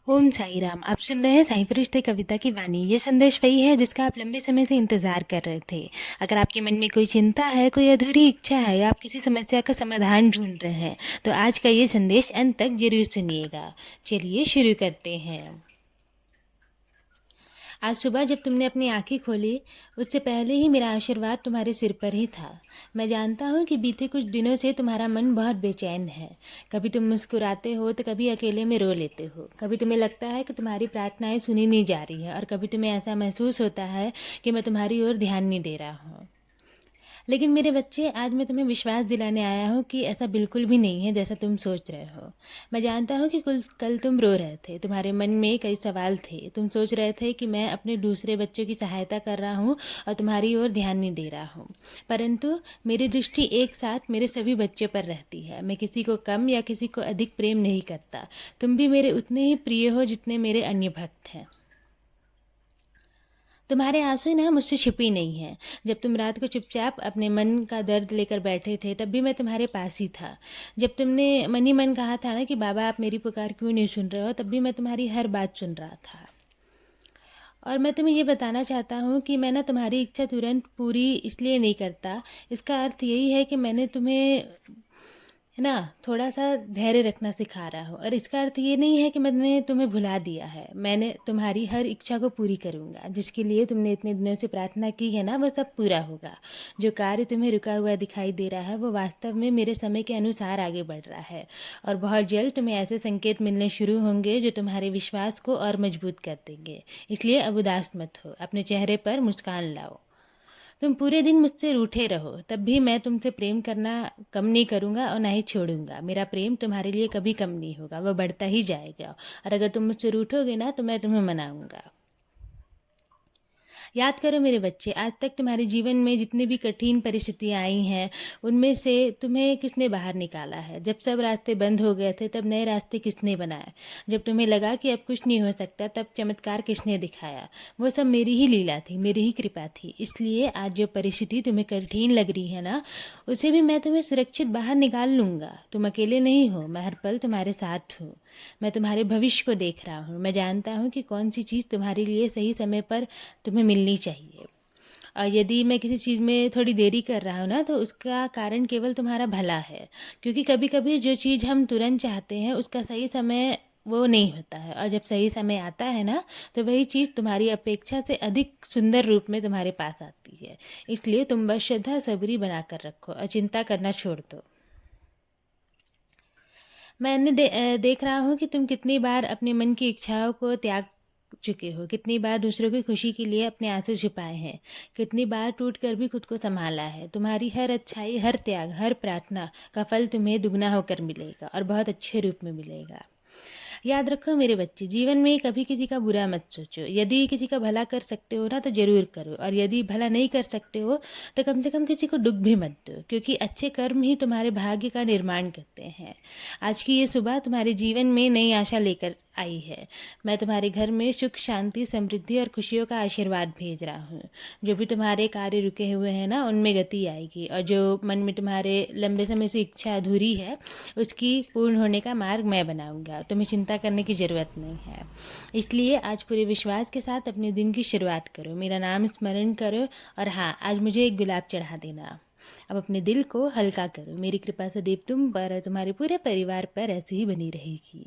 ओम साई राम। आप सुन रहे हैं साईं फरिश्ते कविता की वाणी। ये संदेश वही है जिसका आप लंबे समय से इंतजार कर रहे थे। अगर आपके मन में कोई चिंता है, कोई अधूरी इच्छा है या आप किसी समस्या का समाधान ढूंढ रहे हैं, तो आज का ये संदेश अंत तक जरूर सुनिएगा। चलिए शुरू करते हैं। आज सुबह जब तुमने अपनी आंखें खोली, उससे पहले ही मेरा आशीर्वाद तुम्हारे सिर पर ही था। मैं जानता हूँ कि बीते कुछ दिनों से तुम्हारा मन बहुत बेचैन है। कभी तुम मुस्कुराते हो तो कभी अकेले में रो लेते हो। कभी तुम्हें लगता है कि तुम्हारी प्रार्थनाएं सुनी नहीं जा रही है और कभी तुम्हें ऐसा महसूस होता है कि मैं तुम्हारी ओर ध्यान नहीं दे रहा हूँ। लेकिन मेरे बच्चे, आज मैं तुम्हें विश्वास दिलाने आया हूँ कि ऐसा बिल्कुल भी नहीं है जैसा तुम सोच रहे हो। मैं जानता हूँ कि कल तुम रो रहे थे, तुम्हारे मन में कई सवाल थे। तुम सोच रहे थे कि मैं अपने दूसरे बच्चों की सहायता कर रहा हूँ और तुम्हारी ओर ध्यान नहीं दे रहा हूँ। परंतु मेरी दृष्टि एक साथ मेरे सभी बच्चों पर रहती है। मैं किसी को कम या किसी को अधिक प्रेम नहीं करता। तुम भी मेरे उतने ही प्रिय हो जितने मेरे अन्य भक्त हैं। तुम्हारे आंसू ना मुझसे छिपी नहीं है। जब तुम रात को चुपचाप अपने मन का दर्द लेकर बैठे थे, तब भी मैं तुम्हारे पास ही था। जब तुमने मन ही मन कहा था ना कि बाबा आप मेरी पुकार क्यों नहीं सुन रहे हो, तब भी मैं तुम्हारी हर बात सुन रहा था। और मैं तुम्हें ये बताना चाहता हूँ कि मैं ना तुम्हारी इच्छा तुरंत पूरी इसलिए नहीं करता। इसका अर्थ यही है कि मैंने तुम्हें, है ना, थोड़ा-सा धैर्य रखना सिखा रहा हूँ। और इसका अर्थ ये नहीं है कि मैंने तुम्हें भुला दिया है। मैंने तुम्हारी हर इच्छा को पूरी करूँगा। जिसके लिए तुमने इतने दिनों से प्रार्थना की है ना, वो सब पूरा होगा। जो कार्य तुम्हें रुका हुआ दिखाई दे रहा है, वो वास्तव में मेरे समय के अनुसार आगे बढ़ रहा है। और बहुत जल्द तुम्हें ऐसे संकेत मिलने शुरू होंगे जो तुम्हारे विश्वास को और मजबूत कर देंगे। इसलिए अब उदास मत हो। अपने चेहरे पर मुस्कान लाओ। तुम पूरे दिन मुझसे रूठे रहो, तब भी मैं तुमसे प्रेम करना कम नहीं करूँगा और ना ही छोड़ूंगा। मेरा प्रेम तुम्हारे लिए कभी कम नहीं होगा, वह बढ़ता ही जाएगा। और अगर तुम मुझसे रूठोगे ना, तो मैं तुम्हें मनाऊंगा। याद करो मेरे बच्चे, आज तक तुम्हारे जीवन में जितनी भी कठिन परिस्थितियाँ आई हैं, उनमें से तुम्हें किसने बाहर निकाला है? जब सब रास्ते बंद हो गए थे, तब नए रास्ते किसने बनाए? जब तुम्हें लगा कि अब कुछ नहीं हो सकता, तब चमत्कार किसने दिखाया? वो सब मेरी ही लीला थी, मेरी ही कृपा थी। इसलिए आज जो परिस्थिति तुम्हें कठिन लग रही है ना, उसे भी मैं तुम्हें सुरक्षित बाहर निकाल लूँगा। तुम अकेले नहीं हो, मैं हर पल तुम्हारे साथ हूँ। मैं तुम्हारे भविष्य को देख रहा हूँ। मैं जानता हूँ कि कौन सी चीज़ तुम्हारे लिए सही समय पर तुम्हें मिलनी चाहिए। और यदि मैं किसी चीज़ में थोड़ी देरी कर रहा हूँ ना, तो उसका कारण केवल तुम्हारा भला है। क्योंकि कभी कभी जो चीज़ हम तुरंत चाहते हैं, उसका सही समय वो नहीं होता है। और जब सही समय आता है ना, तो वही चीज़ तुम्हारी अपेक्षा से अधिक सुंदर रूप में तुम्हारे पास आती है। इसलिए तुम बस श्रद्धा सबरी बना कर रखो और चिंता करना छोड़ दो। देख रहा हूँ कि तुम कितनी बार अपने मन की इच्छाओं को त्याग चुके हो। कितनी बार दूसरों की खुशी के लिए अपने आंसू छुपाए हैं। कितनी बार टूट कर भी खुद को संभाला है। तुम्हारी हर अच्छाई, हर त्याग, हर प्रार्थना का फल तुम्हें दुगना होकर मिलेगा और बहुत अच्छे रूप में मिलेगा। याद रखो मेरे बच्चे, जीवन में कभी किसी का बुरा मत सोचो। यदि किसी का भला कर सकते हो ना, तो ज़रूर करो। और यदि भला नहीं कर सकते हो, तो कम से कम किसी को दुख भी मत दो। क्योंकि अच्छे कर्म ही तुम्हारे भाग्य का निर्माण करते हैं। आज की ये सुबह तुम्हारे जीवन में नई आशा लेकर आई है। मैं तुम्हारे घर में सुख, शांति, समृद्धि और खुशियों का आशीर्वाद भेज रहा हूँ। जो भी तुम्हारे कार्य रुके हुए हैं ना, उनमें गति आएगी। और जो मन में तुम्हारे लंबे समय से इच्छा अधूरी है, उसकी पूर्ण होने का मार्ग मैं बनाऊंगा। तुम्हें चिंता करने की ज़रूरत नहीं है। इसलिए आज पूरे विश्वास के साथ अपने दिन की शुरुआत करो, मेरा नाम स्मरण करो। और हाँ, आज मुझे एक गुलाब चढ़ा देना। अब अपने दिल को हल्का करो। मेरी कृपा सदैव तुम पर और तुम्हारे पूरे परिवार पर ऐसे ही बनी रहेगी।